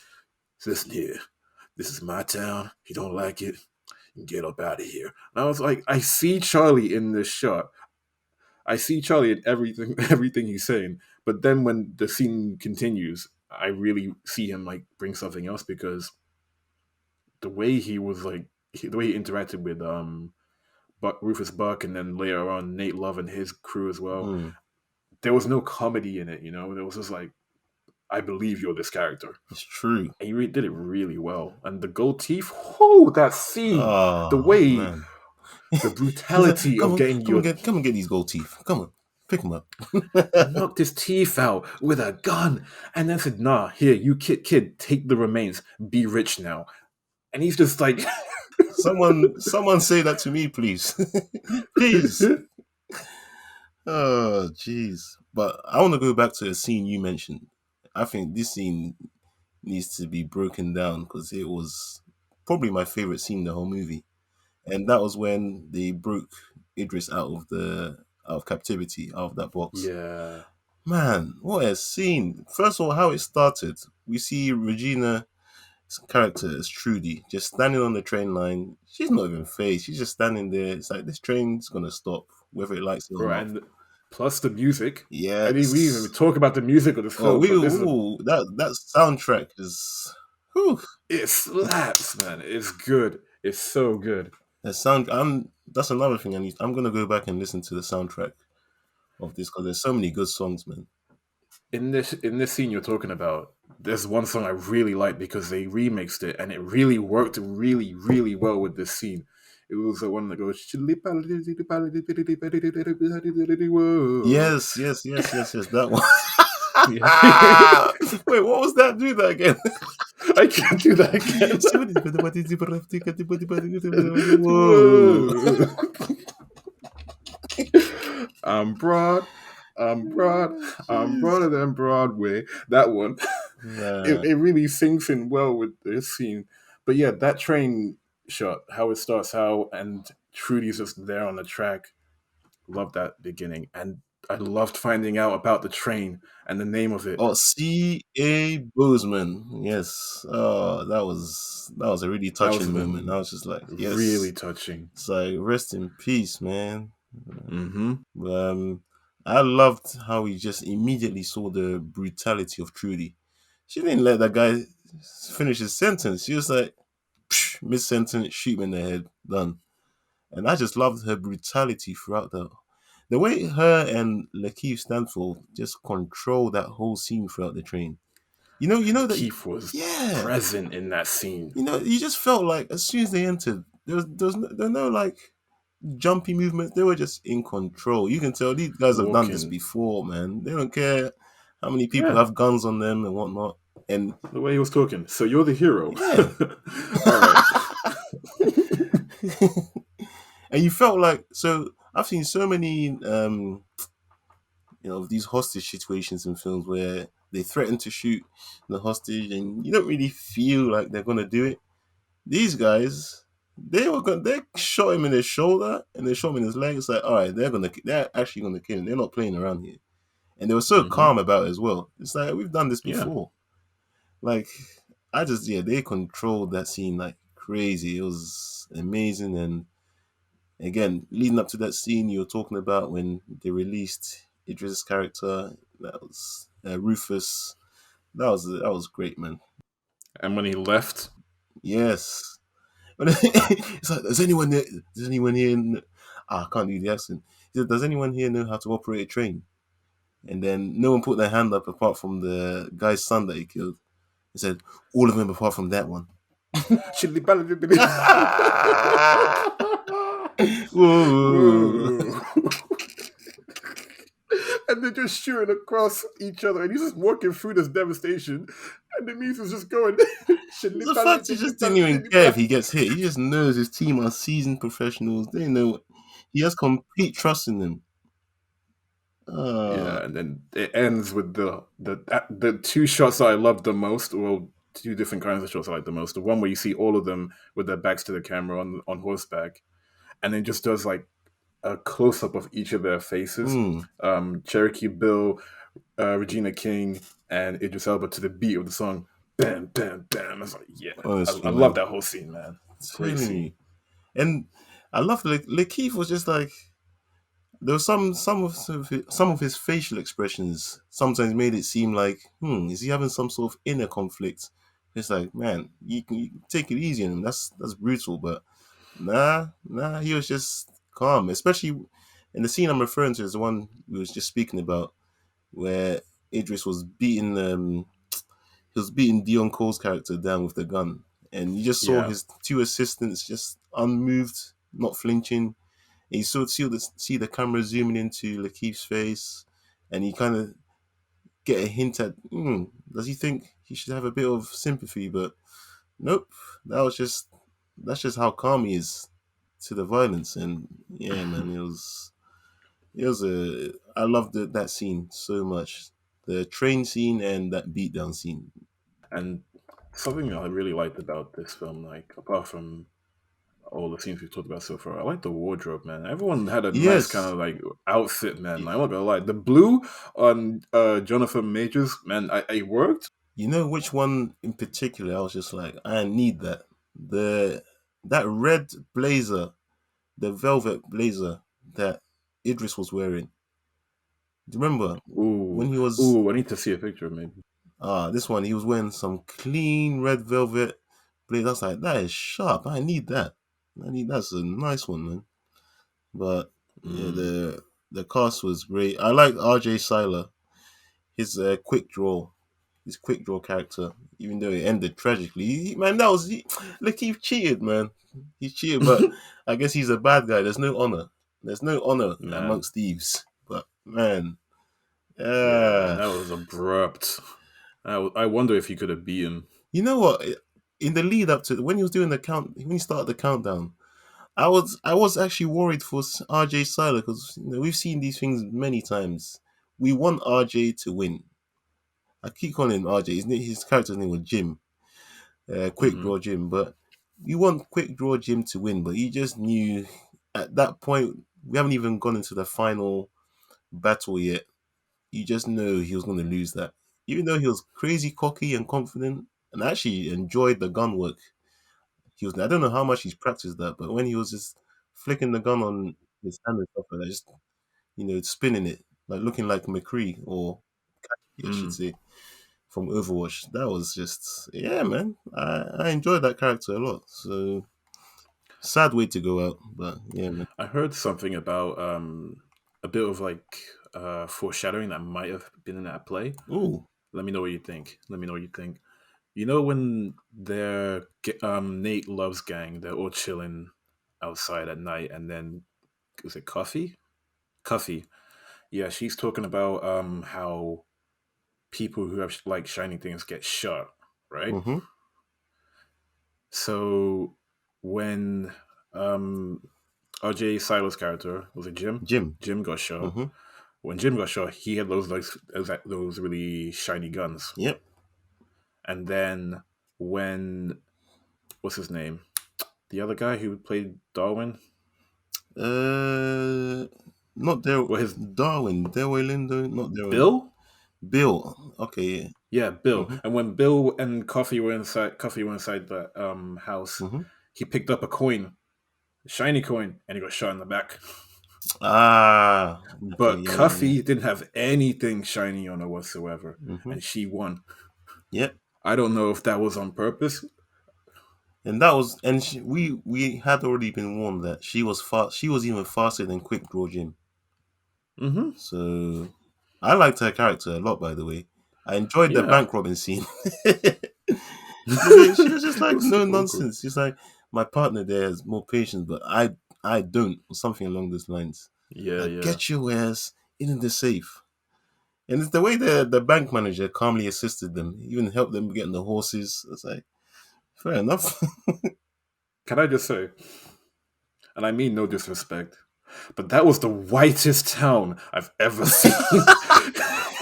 "Listen here, this is my town. If you don't like it, you can get up out of here." And I was like, I see Charlie in this shot. I see Charlie in everything everything he's saying. But then when the scene continues, I really see him like bring something else because the way he was like the way he interacted with Rufus Buck and then later on Nate Love and his crew as well.
Mm,
There was no comedy in it, you know. It was just like, I believe you're this character,
it's true.
and he did it really well. And the gold teeth, oh, that scene, the
Oh
way,
man.
the
He's like,
brutality of getting your
come and get these gold teeth. Come on, pick them up.
knocked his teeth out with a gun, and then said, "Nah, here, you kid, take the remains, be rich now." And he's just like,
Someone say that to me, please, please. Oh, jeez. But I want to go back to a scene you mentioned. I think this scene needs to be broken down because it was probably my favorite scene in the whole movie, and that was when they broke Idris out of captivity, out of that box.
yeah,
Man, what a scene! First of all, how it started. We see Regina's character as Trudy just standing on the train line. She's not even phased. She's just standing there. It's like this train's gonna stop, whether it likes it or
bro,
not.
and plus the music. I mean, we even
Yes.
talk about the music of the
Oh,
film, but this is
that soundtrack is. Whew,
it slaps, man. It's good. It's so good.
the sound. That's another thing I need. I'm gonna go back and listen to the soundtrack of this because there's so many good songs, man.
In this scene you're talking about, there's one song I really like because they remixed it and it really worked really, really well with this scene. It was the one that goes
Yes. That one.
yeah.
Wait, what was that? Do that again.
I can't do that again.
Whoa.
I'm broad, I'm broad, I'm
Jeez.
broader than Broadway. That one.
Nah.
It really sinks in well with this scene. But yeah, that train shot, how it starts out, and Trudy's just there on the track. Love that beginning. And I loved finding out about the train and the name of it.
Oh, C.A. Bozeman. Yes. Oh, that was a really
That was
touching moment. I was just like,
really
yes.
touching.
It's like rest in peace, man.
Mm-hmm.
Um, I loved how he just immediately saw the brutality of Trudy. She didn't let that guy finish his sentence. She was like, mid sentence, shoot him in the head, done. And I just loved her brutality throughout the way her and Lakeith Stanfield just control that whole scene throughout the train. That,
Lakeith was
yeah.
present in that scene.
You just felt like as soon as they entered, there was no like jumpy movements. They were just in control. You can tell these guys have done this
Walking.
before, man. They don't care how many people
Yeah.
have guns on them and whatnot. And
The way he was talking. So you're the hero.
yeah.
All right.
And you felt like, so I've seen so many these hostage situations in films where they threaten to shoot the hostage and you don't really feel like they're gonna do it. These guys, they shot him in his shoulder and they shot him in his leg. It's like, all right, they're actually gonna kill him. They're not playing around here. And they were so
Mm-hmm.
calm about it as well. It's like we've done this
Yeah.
before. Like they controlled that scene like crazy. It was amazing. And again, leading up to that scene you were talking about when they released Idris' character, that was Rufus. That was great, man.
And when he left,
Yes. But it's like, does anyone here? I can't do the accent. He said, does anyone here know how to operate a train? And then no one put their hand up apart from the guy's son that he killed. He said, all of them apart from that one. Whoa.
Whoa. And they're just shooting across each other, and he's just walking through this devastation, and the music's just going.
The fact he just didn't even care if he gets hit. He just knows his team are seasoned professionals. They know he has complete trust in them. Uh,
Yeah, and then it ends with the two shots that I love the most. Well, two different kinds of shots I like the most. The one where you see all of them with their backs to the camera on horseback, and then just does like a close up of each of their faces.
mm,
Cherokee Bill, Regina King, and Idris Elba to the beat of the song. Bam, bam, bam. It's like, yeah, I
honestly,
love
man,
that whole scene, man. Great
telling
scene.
you. And I love Lakeith was just like there was some of his facial expressions sometimes made it seem like is he having some sort of inner conflict? It's like, man, you can take it easy on him. That's brutal, but nah, he was just calm. Especially in the scene I'm referring to is the one we was just speaking about, where Idris was beating Deon Cole's character down with the gun, and you just saw
Yeah,
his two assistants just unmoved, not flinching. And you sort of see the camera zooming into Lakeith's face, and you kind of get a hint at, does he think he should have a bit of sympathy? But nope, that was just that's just how calm he is to the violence. And yeah, man, it was a I loved that scene so much. The train scene and that beatdown scene.
and something I really liked about this film, like apart from all the scenes we've talked about so far. I like the wardrobe, man. Everyone had a nice kind
Yes,
of like outfit, man. I'm not gonna lie. The blue on Jonathan Majors, man, I worked.
you know which one in particular? I was just like, I need that. The that red blazer, the velvet blazer that Idris was wearing. Do you remember when
Ooh,
he was
ooh, I need to see a picture, maybe.
this one? He was wearing some clean red velvet blazer. I was like, that is sharp. I need that. That's a nice one, man. But yeah,
Mm.
the cast was great. I like R.J. Cyler. His quick draw character, even though it ended tragically. Man, look, he cheated, man. He cheated, but I guess he's a bad guy. There's no honor. There's no honor
Man,
amongst thieves. But man,
yeah, man,
uh,
that was abrupt. I wonder if he could have beaten.
you know what? In the lead up to when he was doing when he started the countdown, I was actually worried for RJ Cyler because we've seen these things many times. We want RJ to win. I keep calling him RJ. His character's name was Jim. Quick
Hmm.
Draw Jim, but you want Quick Draw Jim to win, but you just knew at that point we haven't even gone into the final battle yet. You just know he was going to lose that, even though he was crazy cocky and confident, and I actually enjoyed the gun work. I don't know how much he's practiced that, but when he was just flicking the gun on his hand and stuff like that, just spinning it like looking like McCree or I should
Mm.
say from Overwatch. That was just yeah, man. I enjoyed that character a lot. So sad way to go out, but yeah, man.
I heard something about a bit of like foreshadowing that might have been in that play.
Ooh.
Let me know what you think. Let me know what you think. You know when Nate Love's gang, they're all chilling outside at night, and then is it Cuffy? Cuffy, yeah, she's talking about how people who have like shiny things get shot, right?
Mm-hmm.
So when um RJ Silas' character was it Jim?
Jim.
Jim got shot.
Mm-hmm.
When Jim got shot, he had those really shiny guns,
Yep.
and then when what's his name? The other guy who played Darwin,
Uh, not there.
well, his
Darwin. Delroy Lindo. Not Darwin.
Bill.
Bill. Okay.
Yeah,
Yeah.
Bill.
Mm-hmm.
And when Bill and Coffee were inside the house,
Mm-hmm.
he picked up a coin, a shiny coin, and he got shot in the back.
Ah. Okay.
But
Yeah. Yeah. Yeah.
Cuffy didn't have anything shiny on her whatsoever,
Mm-hmm.
and she won.
Yep.
I don't know if that was on purpose.
And that was, and we had already been warned that she was fast. She was even faster than Quick Draw Jim.
Hmm.
So I liked her character a lot, by the way. I enjoyed the
Yeah.
bank robbing scene. She was just
It
like
was
no
super awkward.
nonsense. She's like, my partner there has more patience, but I don't, or something along those lines.
Yeah,
Now
yeah.
get your ass in the safe. And it's the way the bank manager calmly assisted them, even helped them get on the horses. It's like fair enough.
Can I just say, and I mean no disrespect, But that was the whitest town I've ever seen.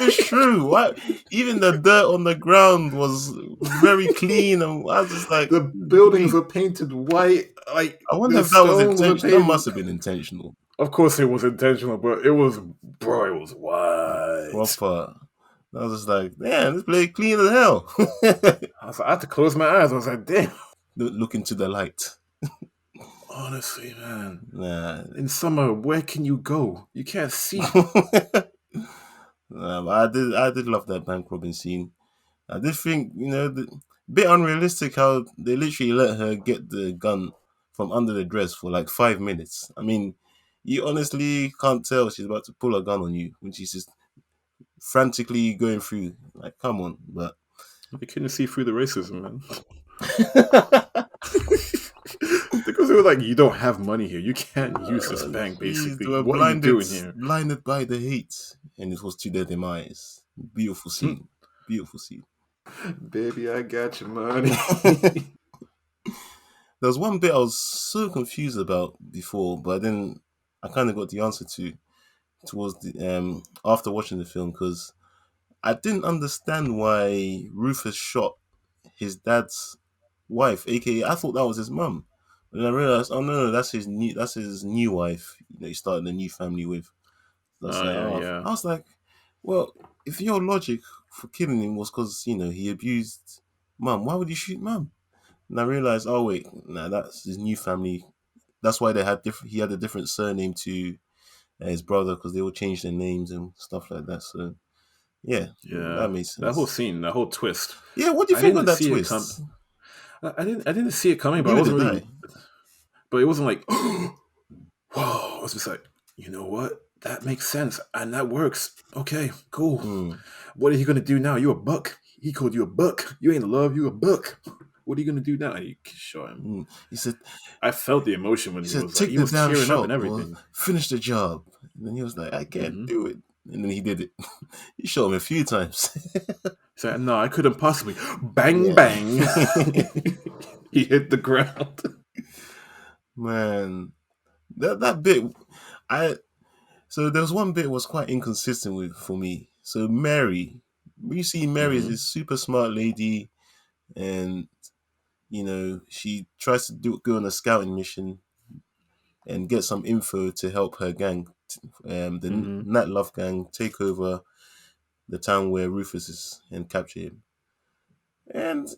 It's true. What? Even the dirt on the ground was very clean, and I was just like,
The buildings
wait.
were painted white. Like
I wonder
the
if that was
stones were
intentional. That
painted.
must have been intentional.
Of course, it was intentional, but it was, bro. It was white.
Proper. I was just like, man, this place clean as hell.
I had to close my eyes. I was like, damn.
Look into the light.
Honestly, man.
Nah.
In summer, where can you go? You can't see.
I did love that bank robbing scene. I did think, bit unrealistic how they literally let her get the gun from under the dress for like 5 minutes. I mean, you honestly can't tell she's about to pull a gun on you when she's just frantically going through. Like, come on, but
You couldn't see through the racism, man. Because they were like, you don't have money here. You can't use this bank, basically.
They were
What are you doing here?
blinded by the hate, and it was to their demise. Beautiful scene. Beautiful scene.
Baby, I got your money.
There was one bit I was so confused about before, but then I kind of got the answer towards the after watching the film, because I didn't understand why Rufus shot his dad's wife, aka I thought that was his mum. And I realized, oh no, that's his new wife. He started a new family with. That's
Yeah.
I was like, well, if your logic for killing him was because he abused mum, why would you shoot mum? And I realized, oh wait, nah, that's his new family. That's why they had He had a different surname to his brother, because they all changed their names and stuff like that. So yeah, that makes sense.
That whole scene, that whole twist.
Yeah, what do you think of that twist?
I didn't see it coming, but I wasn't really. But it wasn't like, whoa! I was just like, you know what? That makes sense, and that works. Okay, cool. What are you gonna do now? You a buck? He called you a buck. You ain't love. You a buck. What are you gonna do now? And you show him.
He said,
I felt the emotion when he was
take
like, he
the
was
damn
tearing
shot
up and everything.
Finish the job. And then he was like, I can't do it. And then he did it. He shot him a few times.
He's like, no, I couldn't possibly. Bang, bang. He hit the ground.
Man, that bit, so there was one bit was quite inconsistent for me. So Mary, you see Mary is this super smart lady, and she tries to go on a scouting mission and get some info to help her gang, the Nat Love gang, take over the town where Rufus is and capture him. And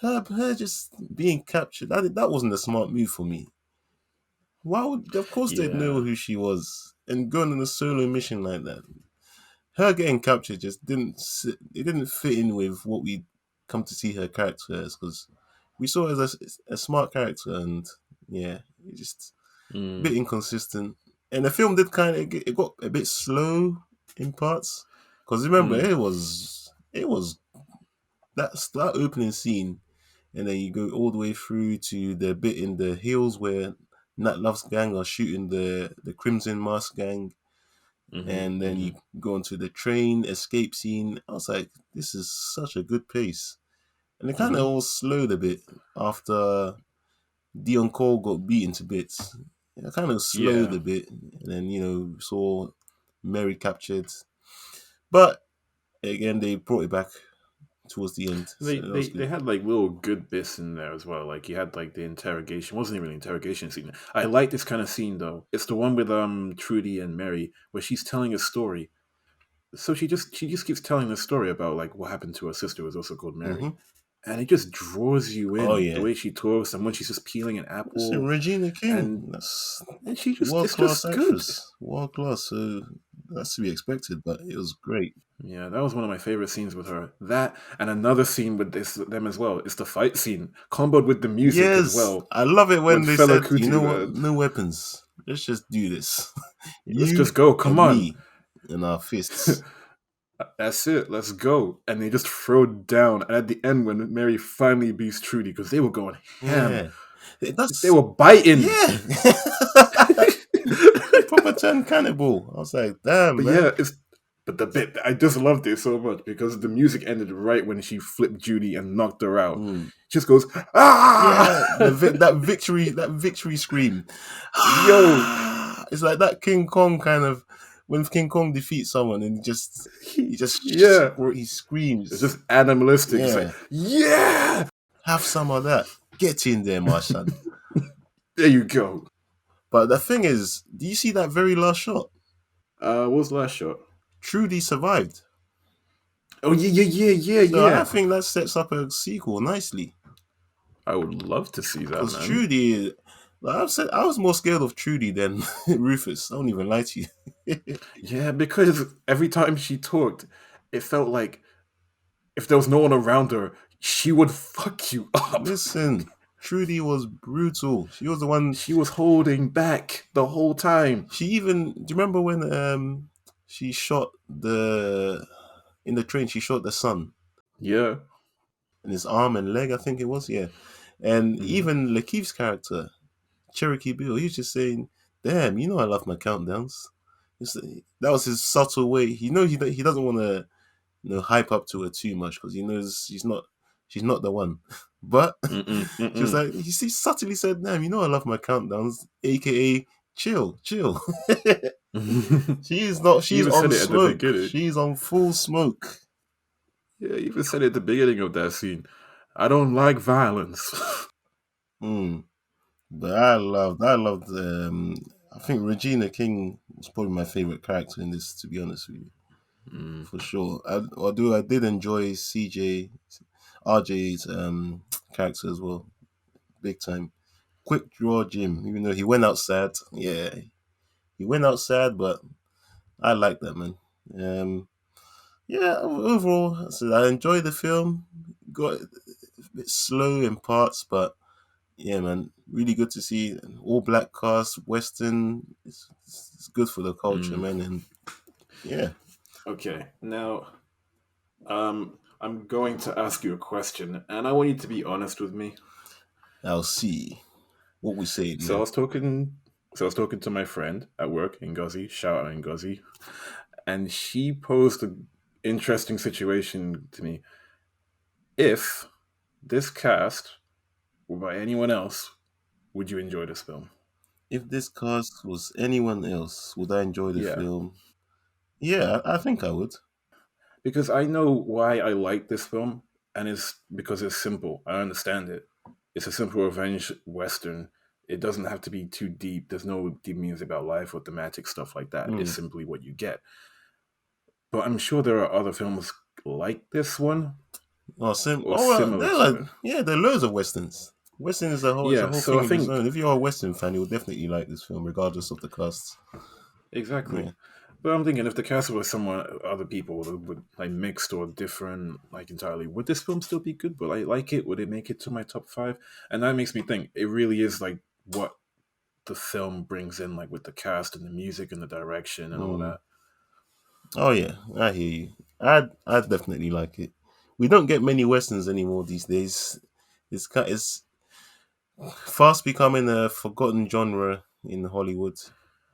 her just being captured, that wasn't a smart move for me. Why would, of course they'd know who she was, and going on a solo mission like that. Her getting captured just didn't fit in with what we come to see her character as, because we saw her as a smart character, and it just a bit inconsistent. And the film did it got a bit slow in parts, because remember it was that opening scene, and then you go all the way through to the bit in the hills where Nat Love's gang are shooting the Crimson Mask gang, and then you go onto the train escape scene. I was like, this is such a good pace, and it kind of all slowed a bit after Deon Cole got beaten to bits. It kind of slowed a bit, and then saw Mary captured, but again they brought it back towards the end.
They had like little good bits in there as well. Like you had like the interrogation. It wasn't even an interrogation scene. I like this kind of scene though. It's the one with Trudy and Mary where she's telling a story. So she just keeps telling the story about like what happened to her sister who was also called Mary. And it just draws you in. The way she talks, and when she's just peeling an apple.
Listen, Regina King,
and she just
world-class actress. World class, so that's to be expected, but it was great.
Yeah, that was one of my favorite scenes with her. That and another scene with them as well. It's the fight scene, comboed with the music as well.
I love it when they said, you know what, no weapons. Let's just do this.
Let's just go. Come on.
Me and our fists.
That's it. Let's go. And they just throw down. And at the end, when Mary finally beats Trudy, because they were going ham. They were biting.
Yeah. Proper 10 cannibal. I was like, damn,
but
man.
But the bit, I just loved it so much because the music ended right when she flipped Judy and knocked her out. Just goes, ah!
Yeah, that victory scream.
Yo,
It's like that King Kong kind of when King Kong defeats someone and
Yeah,
he
it's
screams.
just animalistic. It's like,
Yeah,
yeah,
have some of that. Get in there, my son.
there you go.
But the thing is, do you see that very last shot?
What was the last shot?
Trudy survived.
Oh yeah.
So I
Yeah.
think that sets up a sequel nicely.
I would love to see that,
Because
man.
Trudy, like I've said, I was more scared of Trudy than Rufus. I don't even lie to you.
Yeah, because every time she talked, it felt like if there was no one around her, she would fuck you up.
Listen, Trudy was brutal. She was the one.
She was holding back the whole time.
She even. Do you remember when she shot the in the train? She shot the son
Yeah.
in his arm and leg. I think it was. Yeah, and
Mm-hmm.
even Lakeith's character, Cherokee Bill, he was just saying, "Damn, you know I love my countdowns." That was his subtle way. He doesn't want to hype up to her too much because he knows she's not the one. But
Mm-mm,
she was
mm-mm.
like, he subtly said, "Damn, you know I love my countdowns," aka chill. She is not.
He
She's
even
on
said it at the
smoke.
beginning.
She's on full smoke.
Yeah, he even said it at the beginning of that scene. I don't like violence.
Mm. But I loved. I think Regina King was probably my favorite character in this. To be honest with you,
Mm.
for sure. I did enjoy RJ's character as well, big time. Quick draw Jim, even though he went out sad. Yeah, he went out sad, but I like that, man. Yeah, overall, so I enjoyed the film. Got a bit slow in parts, but yeah, man, really good to see an all black cast, Western. It's good for the culture,
Mm.
man, and yeah,
Okay, now I'm going to ask you a question, and I want you to be honest with me.
I'll see what we say,
So I
man.
was talking, so I was talking to my friend at work in Ngozi. Shout out in Ngozi, and she posed an interesting situation to me. If this cast were by anyone else, would you enjoy this film?
If this cast was anyone else, would I enjoy the
Yeah,
film? Yeah, I think I would.
because I know why I like this film, and it's because it's simple. I understand it. It's a simple revenge western. It doesn't have to be too deep. There's no deep meanings about life or thematic stuff like that. It's
Mm.
simply what you get. But I'm sure there are other films like this one or
Well,
similar
they're
to
like,
it.
yeah, there are loads of westerns. Western is a
Yeah,
whole
so
thing
I
of its
think
own. If you're a western fan, you'll definitely like this film, regardless of the cast.
exactly.
Yeah.
But I'm thinking if the cast was someone, other people would like mixed or different, like entirely, would this film still be good? Would I like it? Would it make it to my top five? And that makes me think it really is like what the film brings in, like with the cast and the music and the direction and all
Mm.
that.
Oh yeah, I hear you. I'd definitely like it. We don't get many westerns anymore these days. It's fast becoming a forgotten genre in Hollywood.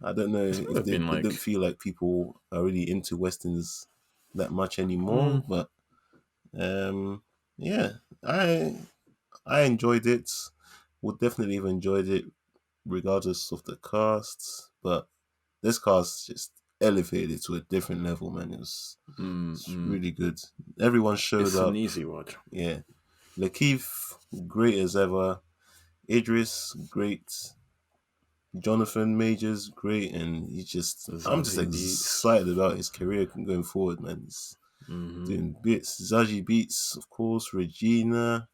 I don't know
It's sort
if
of been
they
like,
don't feel like people are really into westerns that much anymore.
mm,
But um, yeah, I I enjoyed it. Would definitely have enjoyed it regardless of the cast. But this cast just elevated it to a different level, man. It's
mm.
really good. Everyone showed
It's an
up.
easy watch.
Yeah, Lakeith, great as ever. Idris, great. Jonathan Majors, great, and I'm just
Zazie Beetz.
excited about his career going forward, man. He's
Mm-hmm.
doing bits. Zazie Beetz, of course. Regina,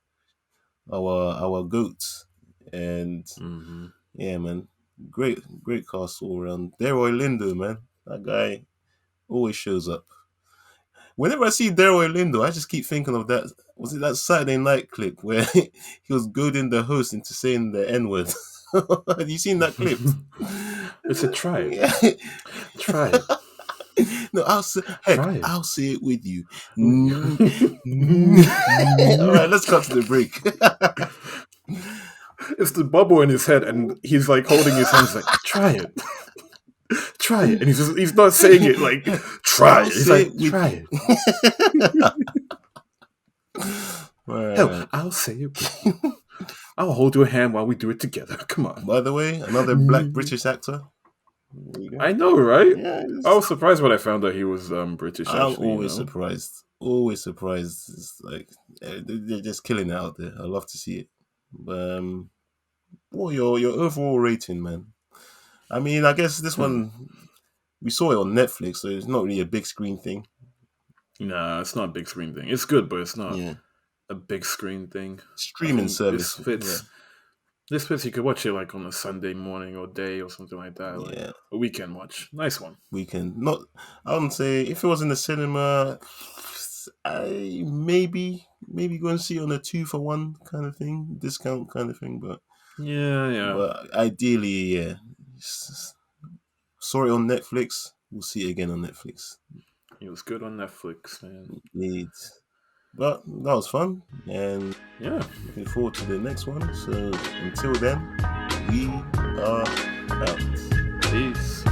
our goat, and
Mm-hmm.
yeah, man, great cast all around. Delroy Lindo, man, that guy always shows up. Whenever I see Delroy Lindo, I just keep thinking of that. Was it that Saturday night clip where he was goading the host into saying the N word? Have you seen that clip?
It's a try it.
Yeah.
Try it.
No,
Try it.
I'll say it with you.
With you.
All right, let's cut to the break.
It's the bubble in his head, and he's like holding his hands, like, try it. Try it. And he's not saying it like, try
I'll
it. He's
say
like,
it with
try
you.
it. Hell,
Right.
I'll say it with you. I'll hold your hand while we do it together. Come on.
By the way, another black British actor. There you go.
I know, right?
Yeah,
I was surprised when I found out he was British.
I'm
Actually,
always surprised. Always surprised. It's like they're just killing it out there. I love to see it. But what your overall rating, man? I mean, I guess this
Hmm.
one we saw it on Netflix, so it's not really a big screen thing.
Nah, it's not a big screen thing. It's good, but it's not
Yeah,
a big screen thing. I
streaming
think this
service. Yeah,
fits. This fits. You could watch it like on a Sunday morning or day or something like that, like
yeah.
a weekend watch. Nice one.
Weekend. Not. I wouldn't say if it was in the cinema. I maybe go and see it on a 2 for 1 kind of thing, discount kind of thing.
Yeah, yeah.
But ideally, yeah. Saw it on Netflix. We'll see it again on Netflix.
He was good on Netflix, man.
Needs. But that was fun, and
Yeah.
looking forward to the next one. So until then, we are out.
Peace.